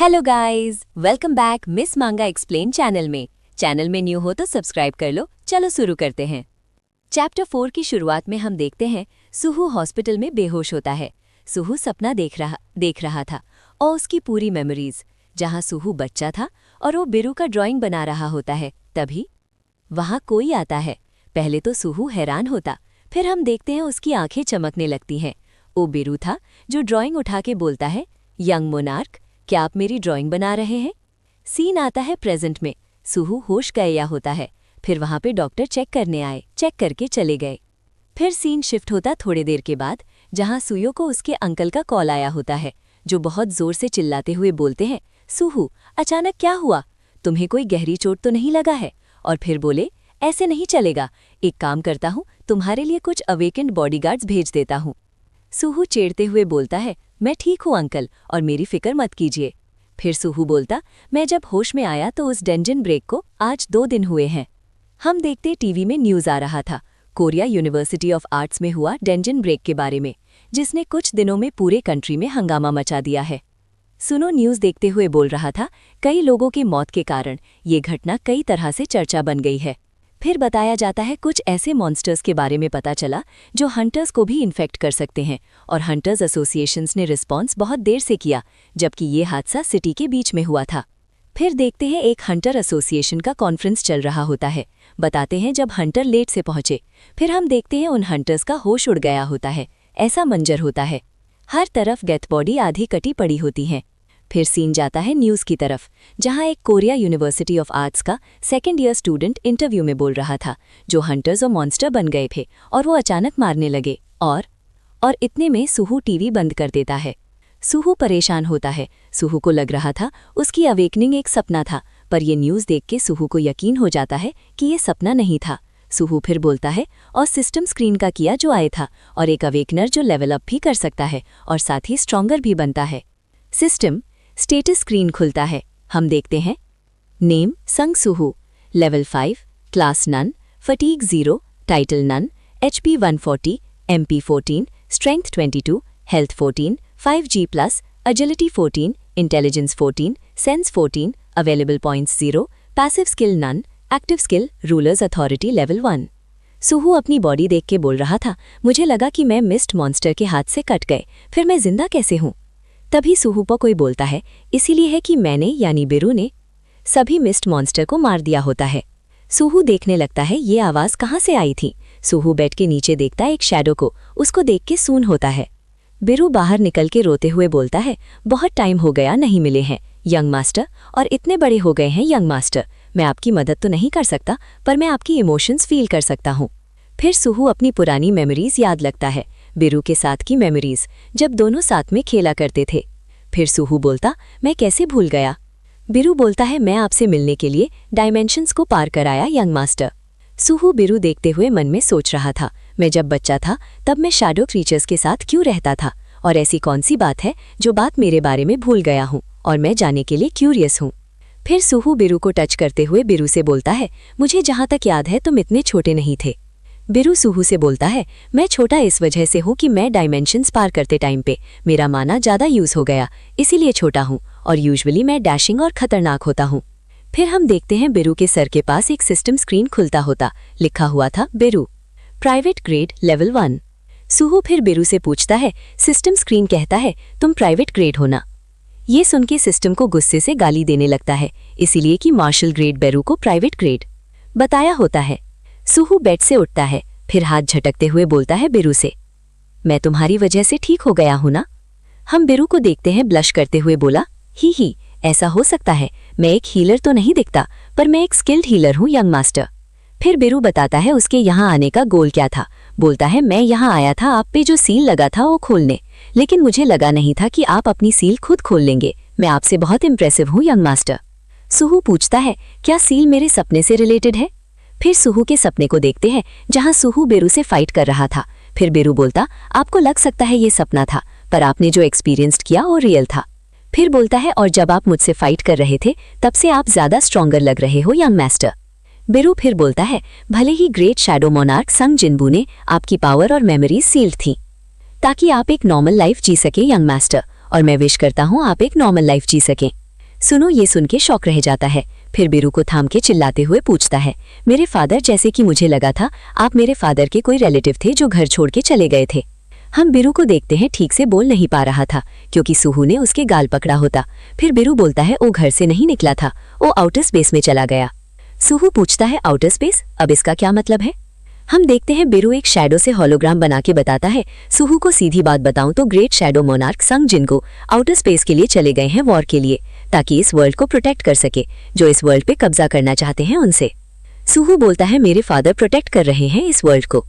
Hello guys, welcome back miss मांगा explain channel में new हो तो सब्सक्राइब कर लो। चलो शुरू करते हैं। चैप्टर 4 की शुरुआत में हम देखते हैं सुहू हॉस्पिटल में बेहोश होता है। सुहू सपना देख रहा था और उसकी पूरी मेमोरीज, जहां सुहू बच्चा था और वो बिरू का ड्राइंग बना रहा होता है। तभी वहां कोई आता है। पहले तो सुहू हैरान होता, फिर हम देखते हैं उसकी आंखें चमकने लगती हैं। वो बिरू था जो ड्राइंग उठा के बोलता है, यंग मोनार्क, क्या आप मेरी ड्राइंग बना रहे हैं? सीन आता है प्रेजेंट में। सुहू होश गया होता है। फिर वहां पे डॉक्टर चेक करने आए, चेक करके चले गए। फिर सीन शिफ्ट होता थोड़ी देर के बाद, जहां सुयो को उसके अंकल का कॉल आया होता है, जो बहुत जोर से चिल्लाते हुए बोलते हैं, सुहू अचानक क्या हुआ? तुम्हें कोई गहरी चोट तो नहीं लगा है? और फिर बोले, ऐसे नहीं चलेगा, एक काम करता हूँ, तुम्हारे लिए कुछ अवेकेंड बॉडीगार्ड्स भेज देता हूँ। सुहू चेड़ते हुए बोलता है, मैं ठीक हूँ अंकल, और मेरी फिक्र मत कीजिए। फिर सुहू बोलता, मैं जब होश में आया तो उस डेंजन ब्रेक को आज 2 दिन हुए हैं। हम देखते टीवी में न्यूज़ आ रहा था कोरिया यूनिवर्सिटी ऑफ आर्ट्स में हुआ डेंजन ब्रेक के बारे में, जिसने कुछ दिनों में पूरे कंट्री में हंगामा मचा दिया है। सुनो न्यूज़ देखते हुए बोल रहा था, कई लोगों की मौत के कारण ये घटना कई तरह से चर्चा बन गई है। फिर बताया जाता है कुछ ऐसे मॉन्स्टर्स के बारे में पता चला जो हंटर्स को भी इन्फेक्ट कर सकते हैं, और हंटर्स एसोसिएशंस ने रिस्पॉन्स बहुत देर से किया, जबकि ये हादसा सिटी के बीच में हुआ था। फिर देखते हैं एक हंटर एसोसिएशन का कॉन्फ्रेंस चल रहा होता है। बताते हैं जब हंटर लेट से पहुंचे। फिर हम देखते हैं उन हंटर्स का होश उड़ गया होता है। ऐसा मंजर होता है, हर तरफ डेथ बॉडी आधी कटी पड़ी होती हैं। फिर सीन जाता है न्यूज़ की तरफ, जहां एक कोरिया यूनिवर्सिटी ऑफ आर्ट्स का 2nd ईयर स्टूडेंट इंटरव्यू में बोल रहा था, जो हंटर्स और मॉन्स्टर बन गए थे और वो अचानक मारने लगे। और इतने में सुहू टीवी बंद कर देता है। सुहू परेशान होता है। सुहू को लग रहा था उसकी अवेकनिंग एक सपना था, पर ये न्यूज़ देख के सुहू को यकीन हो जाता है कि ये सपना नहीं था। सुहू फिर बोलता है, और सिस्टम स्क्रीन का किया जो आए था, और एक अवेकनर जो लेवल अप भी कर सकता है और साथ ही स्ट्रॉन्गर भी बनता है। सिस्टम स्टेटस स्क्रीन खुलता है। हम देखते हैं name Sung Suho, level 5, class none, fatigue 0, title none, HP 140, MP 14, strength 22, health 14, 5G+, agility 14, intelligence 14, sense 14, available points 0, passive skill none, active skill rulers authority level 1। Suho अपनी body देख के बोल रहा था, मुझे लगा कि मैं मिस्ट मॉन्स्टर के हाथ से कट गए, फिर मैं जिंदा कैसे हूँ? तभी सुहू पर कोई बोलता है, इसीलिए है कि मैंने यानी बिरू ने सभी मिस्ट मॉन्स्टर को मार दिया होता है। सुहू देखने लगता है ये आवाज़ कहाँ से आई थी। सुहू बेड के नीचे देखता है एक शैडो को, उसको देख के सून होता है। बिरू बाहर निकल के रोते हुए बोलता है, बहुत टाइम हो गया नहीं मिले हैं यंग मास्टर, और इतने बड़े हो गए हैं यंग मास्टर। मैं आपकी मदद तो नहीं कर सकता, पर मैं आपकी इमोशंस फील कर सकता हूँ। फिर सुहू अपनी पुरानी मेमोरीज याद लगता है, बिरू के साथ की मेमोरीज, जब दोनों साथ में खेला करते थे। फिर सुहू बोलता, मैं कैसे भूल गया? बिरू बोलता है, मैं आपसे मिलने के लिए डायमेंशंस को पार कराया यंग मास्टर। सुहू बिरू देखते हुए मन में सोच रहा था, मैं जब बच्चा था तब मैं शैडो क्रीचर्स के साथ क्यों रहता था, और ऐसी कौन सी बात है जो बात मेरे बारे में भूल गया हूँ, और मैं जाने के लिए क्यूरियस हूँ। फिर सुहू बिरू को टच करते हुए बिरू से बोलता है, मुझे जहाँ तक याद है तुम इतने छोटे नहीं थे। बिरू सुहू से बोलता है, मैं छोटा इस वजह से हूँ कि मैं डायमेंशंस पार करते टाइम पे मेरा माना ज़्यादा यूज़ हो गया, इसीलिए छोटा हूँ, और यूजुअली मैं डैशिंग और खतरनाक होता हूँ। फिर हम देखते हैं बिरू के सर के पास एक सिस्टम स्क्रीन खुलता होता, लिखा हुआ था बिरू प्राइवेट ग्रेड लेवल 1। सुहू फिर बिरू से पूछता है, सिस्टम स्क्रीन कहता है तुम प्राइवेट ग्रेड हो ना? ये सुन के सिस्टम को गुस्से से गाली देने लगता है, इसीलिए कि मार्शल ग्रेड बिरू को प्राइवेट ग्रेड बताया होता है। सुहू बेड से उठता है, फिर हाथ झटकते हुए बोलता है बिरू से, मैं तुम्हारी वजह से ठीक हो गया हूं ना? हम बिरू को देखते हैं ब्लश करते हुए बोला, ही ऐसा हो सकता है, मैं एक हीलर तो नहीं दिखता, पर मैं एक स्किल्ड हीलर हूं यंग मास्टर। फिर बिरू बताता है उसके यहाँ आने का गोल क्या था। बोलता है, मैं यहाँ आया था आप पे जो सील लगा था वो खोलने, लेकिन मुझे लगा नहीं था कि आप अपनी सील खुद खोल लेंगे। मैं आपसे बहुत इंप्रेसिव हूँ यंग मास्टर। सुहू पूछता है, क्या सील मेरे सपने से रिलेटेड है? फिर सुहू के सपने को देखते हैं, जहां सुहू बिरू से फाइट कर रहा था। फिर बिरू बोलता, आपको लग सकता है ये सपना था, पर आपने जो एक्सपीरियंस्ड किया वो रियल था। फिर बोलता है, और जब आप मुझसे फाइट कर रहे थे तब से आप ज्यादा स्ट्रॉन्गर लग रहे हो यंग मास्टर। बिरू फिर बोलता है, भले ही ग्रेट शैडो मोनार्क संग जिनबू ने आपकी पावर और मेमोरीज सील्ड थी ताकि आप एक नॉर्मल लाइफ जी सके यंग मास्टर, और मैं विश करता हूँ आप एक नॉर्मल लाइफ जी सकें। सुनो ये सुन के शॉक रह जाता है। फिर बिरू को थाम के चिल्लाते हुए पूछता है, मेरे फादर? जैसे कि मुझे लगा था आप मेरे फादर के कोई रिलेटिव थे जो घर छोड़ के चले गए थे। हम बिरू को देखते हैं ठीक से बोल नहीं पा रहा था क्योंकि सुहू ने उसके गाल पकड़ा होता। फिर बिरू बोलता है वो घर से नहीं निकला था, वो आउटर स्पेस में चला गया। सुहू पूछता है आउटर स्पेस, अब इसका क्या मतलब है? हम देखते हैं बिरू एक शैडो से होलोग्राम बना के बताता है। सुहू को सीधी बात बताऊं तो ग्रेट शैडो मोनार्क संग जिनको आउटर स्पेस के लिए चले गए हैं वॉर के लिए, ताकि इस वर्ल्ड को प्रोटेक्ट कर सके जो इस वर्ल्ड पे कब्जा करना चाहते हैं उनसे। सुहू बोलता है मेरे फादर प्रोटेक्ट कर रहे हैं इस वर्ल्ड को।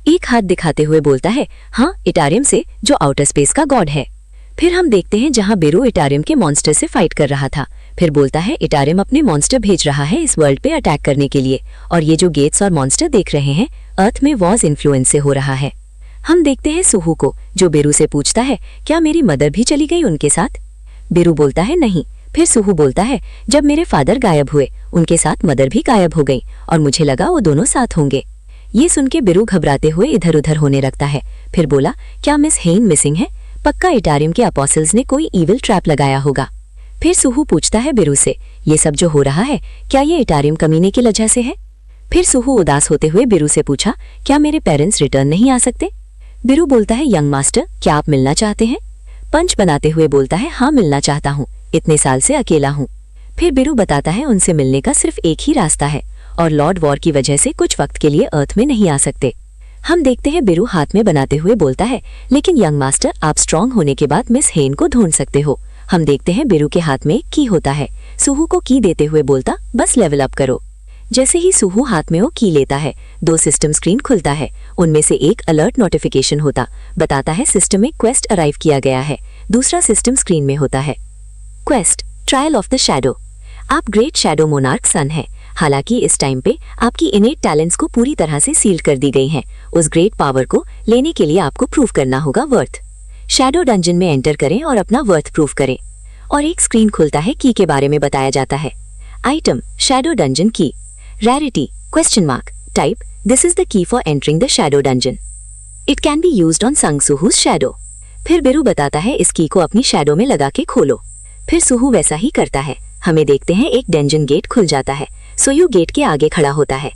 एक हाथ दिखाते हुए बोलता है, हाँ इटारियम से, जो आउटर स्पेस का गॉड है। फिर हम देखते हैं जहां बिरू इटारियम के मॉन्स्टर से फाइट कर रहा था। फिर बोलता है इटारियम अपने मॉन्स्टर भेज रहा है इस वर्ल्ड पे अटैक करने के लिए, और ये जो गेट्स और मॉन्स्टर देख रहे हैं अर्थ में वॉज इन्फ्लुएंस से हो रहा है। हम देखते हैं सुहू को जो बिरू से पूछता है, क्या मेरी मदर भी चली गई उनके साथ? बिरू बोलता है नहीं। फिर सुहू बोलता है, जब मेरे फादर गायब हुए उनके साथ मदर भी गायब हो गई और मुझे लगा वो दोनों साथ होंगे। ये सुन के बिरू घबराते हुए इधर उधर होने लगता है। फिर बोला, क्या मिस हेन मिसिंग है? पक्का इटारियम के अपोस्टल्स ने कोई इविल ट्रैप लगाया होगा। फिर सुहू पूछता है बिरू से, ये सब जो हो रहा है क्या ये इटारियम कमीने की वजह से है? फिर सुहू उदास होते हुए बिरू से पूछा, क्या मेरे पेरेंट्स रिटर्न नहीं आ सकते? बिरू बोलता है, यंग मास्टर क्या आप मिलना चाहते हैं? पंच बनाते हुए बोलता है, हाँ मिलना चाहता हूँ, इतने साल से अकेला हूँ। फिर बिरू बताता है उनसे मिलने का सिर्फ एक ही रास्ता है और लॉर्ड वॉर की वजह से कुछ वक्त के लिए अर्थ में नहीं आ सकते। हम देखते हैं बिरू हाथ में बनाते हुए बोलता है, लेकिन यंग मास्टर आप स्ट्रांग होने के बाद मिस हेन को ढूंढ सकते हो। हम देखते हैं बिरू के हाथ में की होता है। सुहू को की देते हुए बोलता, बस लेवल अप करो। जैसे ही सुहू हाथ में वो की लेता है, 2 सिस्टम स्क्रीन खुलता है। उनमें से एक अलर्ट नोटिफिकेशन होता बताता है सिस्टम में क्वेस्ट अराइव किया गया है। दूसरा सिस्टम स्क्रीन में होता है quest trial of the shadow. आप ग्रेट शैडो मोनार्क सन है। हालांकि इस टाइम पे आपकी इनेट टैलेंट्स को पूरी तरह से सील कर दी गई हैं। उस ग्रेट पावर को लेने के लिए आपको प्रूव करना होगा वर्थ। शैडो डंजन में एंटर करें और अपना वर्थ प्रूव करें। और एक स्क्रीन खुलता है की के बारे में बताया जाता है। आइटम शैडो डंजन की। Rarity question mark. Type this is the key for entering the shadow dungeon. It can be used on संग सुहूज शैडो। फिर बिरू बताता है इस की को अपनी शैडो में लगा के खोलो। फिर सुहू वैसा ही करता है। हमें देखते हैं एक डंजन गेट खुल जाता है। सोयू गेट के आगे खड़ा होता है।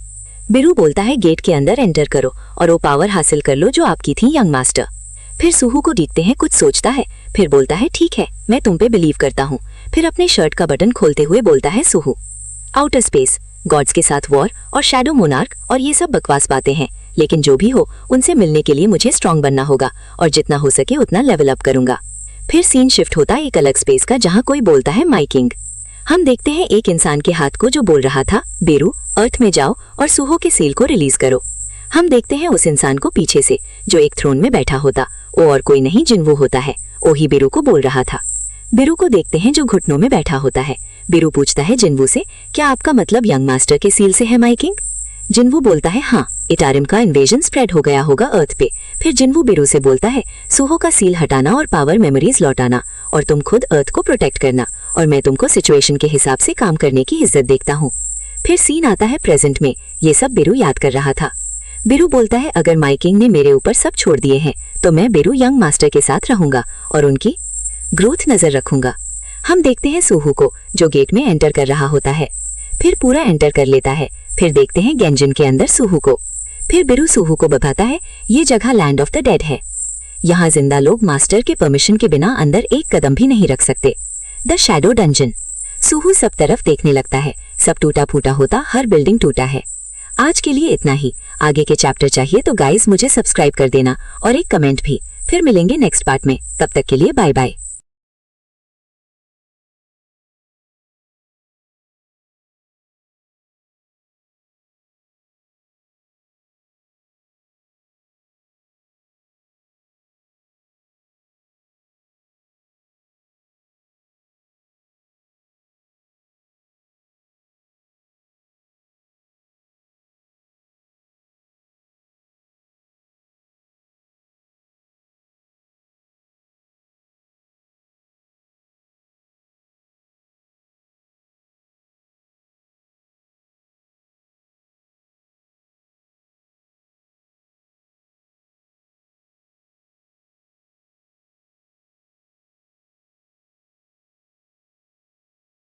बिरू बोलता है गेट के अंदर एंटर करो और वो पावर हासिल कर लो जो आपकी थी यंग मास्टर। फिर सुहू को देखते हैं कुछ सोचता है, फिर बोलता है ठीक है मैं तुम पे बिलीव करता हूँ। फिर अपने शर्ट का बटन खोलते हुए बोलता है सुहू, आउटर स्पेस, गॉड्स के साथ वॉर और शैडो मोनार्क और ये सब बकवास बातें हैं, लेकिन जो भी हो उनसे मिलने के लिए मुझे स्ट्रांग बनना होगा और जितना हो सके उतना लेवल अप करूंगा। फिर सीन शिफ्ट होता है एक अलग स्पेस का जहाँ कोई बोलता है माई किंग। हम देखते हैं एक इंसान के हाथ को जो बोल रहा था, बेरू अर्थ में जाओ और सुहो के सील को रिलीज करो। हम देखते हैं उस इंसान को पीछे से जो एक थ्रोन में बैठा होता, वो और कोई नहीं जिन्वू होता है। वो ही बिरू को बोल रहा था। बिरू को देखते हैं जो घुटनों में बैठा होता है। बिरू पूछता है जिन्वू से, क्या आपका मतलब यंग मास्टर के सील से है माई किंग? जिन्वू बोलता है हाँ, इटारिम का इन्वेजन स्प्रेड हो गया होगा अर्थ पे। फिर जिन्वू बिरू से बोलता है सुहो का सील हटाना और पावर मेमोरीज लौटाना और तुम खुद अर्थ को प्रोटेक्ट करना और मैं तुमको सिचुएशन के हिसाब से काम करने की इज्जत देखता हूँ। फिर सीन आता है प्रेजेंट में। ये सब बिरू याद कर रहा था। बिरू बोलता है अगर माई किंग ने मेरे ऊपर सब छोड़ दिए हैं तो मैं बिरू यंग मास्टर के साथ रहूंगा और उनकी ग्रोथ नजर रखूंगा। हम देखते हैं सुहू को जो गेट में एंटर कर रहा होता है। फिर पूरा एंटर कर लेता है। फिर देखते हैं गेंजिन के अंदर सुहू को। फिर बिरू सुहू को बताता है ये जगह लैंड ऑफ द डेड है। यहाँ जिंदा लोग मास्टर के परमिशन के बिना अंदर एक कदम भी नहीं रख सकते। The shadow dungeon. सुहू सब तरफ देखने लगता है। सब टूटा फूटा होता, हर बिल्डिंग टूटा है। आज के लिए इतना ही। आगे के चैप्टर चाहिए तो गाइस मुझे सब्सक्राइब कर देना और एक कमेंट भी। फिर मिलेंगे नेक्स्ट पार्ट में। तब तक के लिए बाय बाय।